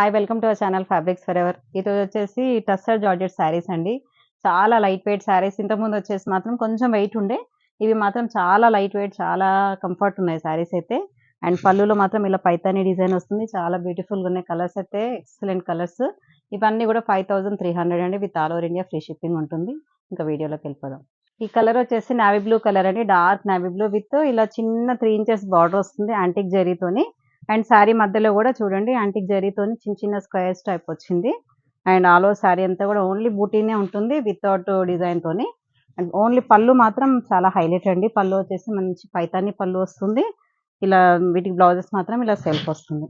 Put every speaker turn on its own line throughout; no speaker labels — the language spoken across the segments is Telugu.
Hi welcome to our channel fabrics for ever. ఇది వచ్చేసి టస్సర్ జార్జెట్ శారీస్ అండి. చాలా లైట్ వెయిట్ శారీస్. ఇంతకుముందు వచ్చేసి మాత్రం కొంచెం వెయిట్ ఉండే. ఇవి మాత్రం చాలా లైట్ వెయిట్, చాలా కంఫర్ట్ ఉన్నాయి శారీస్ అయితే. అండ్ పళ్ళులో మాత్రం ఇలా పైతాని డిజైన్ వస్తుంది. చాలా బ్యూటిఫుల్గా ఉన్నాయి. కలర్స్ అయితే ఎక్సలెంట్ కలర్స్. ఇవన్నీ కూడా 5300 అండి. With all over India free shipping ఉంటుంది. ఇంకా వీడియోలోకి వెళ్ళిపోదాం. ఈ కలర్ వచ్చేసి నావీ బ్లూ కలర్ అండి. డార్క్ నావీ బ్లూ విత్ ఇలా చిన్న 3 ఇంచెస్ బార్డర్ వస్తుంది యాంటిక్ జరీతోని. అండ్ శారీ మధ్యలో కూడా చూడండి యాంటిక్ జరీతోని చిన్న చిన్న స్క్వేర్స్ టైప్ వచ్చింది. అండ్ ఆల్ ఓవర్ శారీ అంతా కూడా ఓన్లీ బూటీనే ఉంటుంది వితౌట్ డిజైన్ తోని. అండ్ ఓన్లీ పళ్ళు మాత్రం చాలా హైలైట్ అండి. పళ్ళు వచ్చేసి మంచి పైతాని పళ్ళు వస్తుంది. ఇలా వీటికి బ్లౌజెస్ మాత్రం ఇలా సెల్ఫ్ వస్తుంది.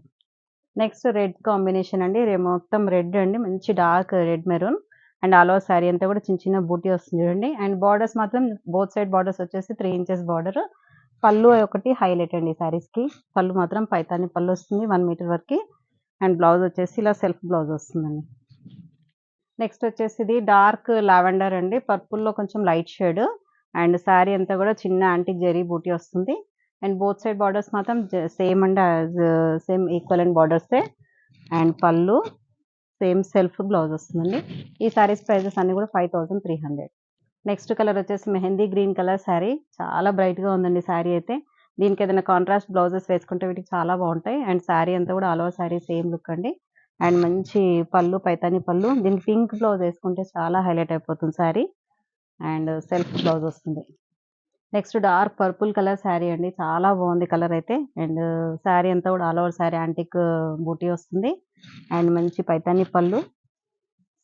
నెక్స్ట్ రెడ్ కాంబినేషన్ అండి. మొత్తం రెడ్ అండి, మంచి dark red maroon. And all over sari అంతా కూడా చిన్న చిన్న బూటీ వస్తుంది చూడండి. అండ్ బార్డర్స్ మాత్రం బోత్ సైడ్ బార్డర్స్ వచ్చేసి 3 ఇంచెస్ బార్డర్. పళ్ళు ఒకటి హైలైట్ అండి శారీస్కి. పళ్ళు మాత్రం పైతాని పళ్ళు వస్తుంది 1 మీటర్ వరకు. అండ్ బ్లౌజ్ వచ్చేసి ఇలా సెల్ఫ్ బ్లౌజ్ వస్తుందండి. నెక్స్ట్ వచ్చేసి ఇది డార్క్ లావెండర్ అండి. పర్పుల్లో కొంచెం లైట్ షేడ్. అండ్ శారీ అంతా కూడా చిన్న యాంటిక్ జరీ బూటీ వస్తుంది. అండ్ బోత్ సైడ్ బార్డర్స్ మాత్రం same and same equal and బార్డర్సే. అండ్ పళ్ళు సేమ్ సెల్ఫ్ బ్లౌజ్ వస్తుందండి. ఈ శారీస్ ప్రైజెస్ అన్ని కూడా 5300. నెక్స్ట్ కలర్ వచ్చేసి మెహందీ గ్రీన్ కలర్ శారీ. చాలా బ్రైట్గా ఉందండి శారీ అయితే. దీనికి ఏదైనా కాంట్రాస్ట్ బ్లౌజెస్ వేసుకుంటే వీటికి చాలా బాగుంటాయి. అండ్ శారీ అంతా కూడా all over sari same look అండి. అండ్ మంచి పళ్ళు పైతాని పళ్ళు. దీనికి పింక్ బ్లౌజ్ వేసుకుంటే చాలా హైలైట్ అయిపోతుంది శారీ. అండ్ సెల్ఫ్ బ్లౌజ్ వస్తుంది. Next dark purple colour sari అండి. చాలా బాగుంది కలర్ అయితే. అండ్ శారీ అంతా కూడా ఆల్ ఓవర్ శారీ యాంటిక్ బూటీ వస్తుంది. అండ్ మంచి పైతాని పళ్ళు,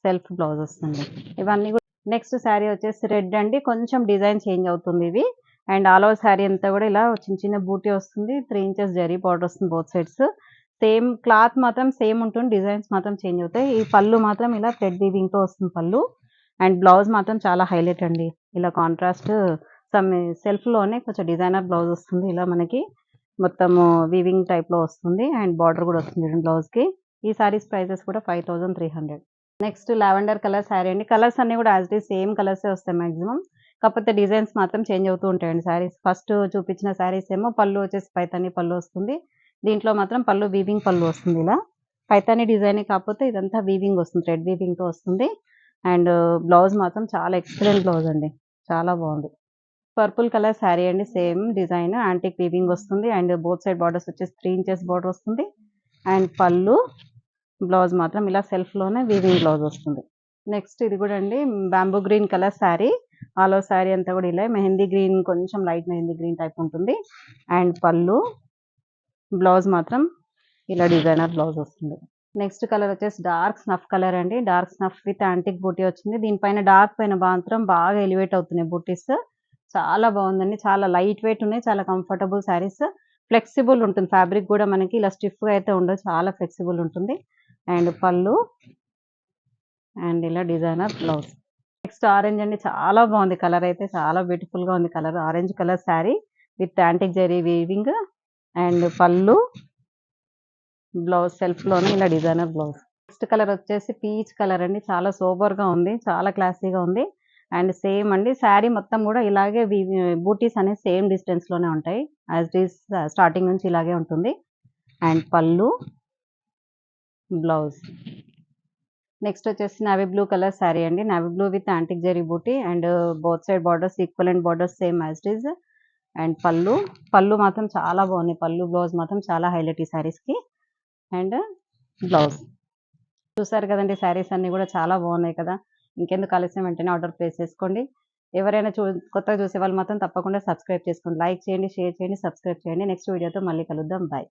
సెల్ఫ్ బ్లౌజ్ వస్తుంది. ఇవన్నీ కూడా నెక్స్ట్ శారీ వచ్చేసి రెడ్ అండి. కొంచెం డిజైన్ చేంజ్ అవుతుంది ఇది. అండ్ ఆల్ ఓవర్ శారీ అంతా కూడా ఇలా చిన్న చిన్న బూటీ వస్తుంది. 3 ఇంచెస్ జరీ బార్డర్ వస్తుంది బోత్ సైడ్స్. సేమ్ క్లాత్ మాత్రం సేమ్ ఉంటుంది. డిజైన్స్ మాత్రం చేంజ్ అవుతాయి. ఈ పళ్ళు మాత్రం ఇలా థ్రెడ్ వీవింగ్తో వస్తుంది పళ్ళు. అండ్ బ్లౌజ్ మాత్రం చాలా హైలైట్ అండి. ఇలా కాంట్రాస్ట్ సమ్ సెల్ఫ్లోనే కొంచెం డిజైనర్ బ్లౌజ్ వస్తుంది. ఇలా మనకి మొత్తము వీవింగ్ టైప్లో వస్తుంది. అండ్ బార్డర్ కూడా వస్తుంది చూడండి బ్లౌజ్కి. ఈ శారీస్ ప్రైజెస్ కూడా 5300. నెక్స్ట్ లావెండర్ కలర్ శారీ అండి. కలర్స్ అన్ని కూడా యాజ్ ఇట్ ఈస్ సేమ్ కలర్సే వస్తాయి మాక్సిమం. కాకపోతే డిజైన్స్ మాత్రం చేంజ్ అవుతూ ఉంటాయండి శారీస్. ఫస్ట్ చూపించిన శారీస్ ఏమో పళ్ళు వచ్చేసి పైతాని పళ్ళు వస్తుంది. దీంట్లో మాత్రం పళ్ళు వీవింగ్ పళ్ళు వస్తుంది. ఇలా పైతాని డిజైన్ కాకపోతే ఇదంతా వీవింగ్ వస్తుంది, థ్రెడ్ వీవింగ్తో వస్తుంది. అండ్ బ్లౌజ్ మాత్రం చాలా ఎక్సలెంట్ బ్లౌజ్ అండి. చాలా బాగుంది. పర్పుల్ కలర్ శారీ అండి. సేమ్ డిజైన్ యాంటిక్ వీవింగ్ వస్తుంది. అండ్ బోత్ సైడ్ బార్డర్స్ వచ్చేసి 3 ఇంచెస్ బార్డర్ వస్తుంది. అండ్ పళ్ళు, బ్లౌజ్ మాత్రం ఇలా సెల్ఫ్లోనే వీవింగ్ బ్లౌజ్ వస్తుంది. నెక్స్ట్ ఇది కూడా అండి bamboo green colour sari. All over sari అంతా కూడా ఇలా మెహందీ గ్రీన్, కొంచెం లైట్ మెహందీ గ్రీన్ టైప్ ఉంటుంది. అండ్ పళ్ళు, బ్లౌజ్ మాత్రం ఇలా డిజైనర్ బ్లౌజ్ వస్తుంది. నెక్స్ట్ కలర్ వచ్చేసి డార్క్ స్నఫ్ కలర్ అండి. డార్క్ స్నఫ్ విత్ యాంటిక్ బూటీ వచ్చింది. దీనిపైన డార్క్ పైన మాత్రం బాగా ఎలివేట్ అవుతున్నాయి బూటీస్. చాలా బాగుందండి. చాలా లైట్ వెయిట్ ఉన్నాయి. చాలా కంఫర్టబుల్ శారీస్. ఫ్లెక్సిబుల్ ఉంటుంది ఫ్యాబ్రిక్ కూడా. మనకి ఇలా స్టిఫ్గా అయితే ఉండదు, చాలా ఫ్లెక్సిబుల్ ఉంటుంది. అండ్ పళ్ళు అండ్ ఇలా డిజైనర్ బ్లౌజ్. నెక్స్ట్ ఆరెంజ్ అండి. చాలా బాగుంది కలర్ అయితే. చాలా బ్యూటిఫుల్గా ఉంది colour. Orange colour sari with antique zari weaving. And పళ్ళు, బ్లౌజ్ సెల్ఫ్లోనే ఇలా డిజైనర్ బ్లౌజ్. నెక్స్ట్ కలర్ వచ్చేసి పీచ్ కలర్ అండి. చాలా సోబర్గా ఉంది, చాలా క్లాసీగా ఉంది. అండ్ సేమ్ అండి శారీ మొత్తం కూడా ఇలాగే బూటీస్ అనేవి సేమ్ డిస్టెన్స్లోనే ఉంటాయి. యాజ్ ఇట్ ఈస్ స్టార్టింగ్ నుంచి ఇలాగే ఉంటుంది. అండ్ పళ్ళు, బ్లౌజ్. నెక్స్ట్ వచ్చేసి నావీ బ్లూ కలర్ శారీ అండి. Navy blue with antique zari booti. And both side borders equal and borders same as it is. And పళ్ళు మాత్రం చాలా బాగున్నాయి. పళ్ళు, బ్లౌజ్ మాత్రం చాలా హైలైట్ ఈ శారీస్కి. And blouse. చూసారు కదండి శారీస్ అన్నీ కూడా చాలా బాగున్నాయి కదా. ఇంకెందుకు ఆలస్యం, వెంటనే ఆర్డర్ ప్లేస్ చేసుకోండి. ఎవరైనా కొత్తగా చూసే వాళ్ళు మాత్రం తప్పకుండా సబ్స్క్రైబ్ చేసుకోండి. లైక్ చేయండి, షేర్ చేయండి, సబ్స్క్రైబ్ చేయండి. నెక్స్ట్ వీడియోతో మళ్ళీ కలుద్దాం. బాయ్.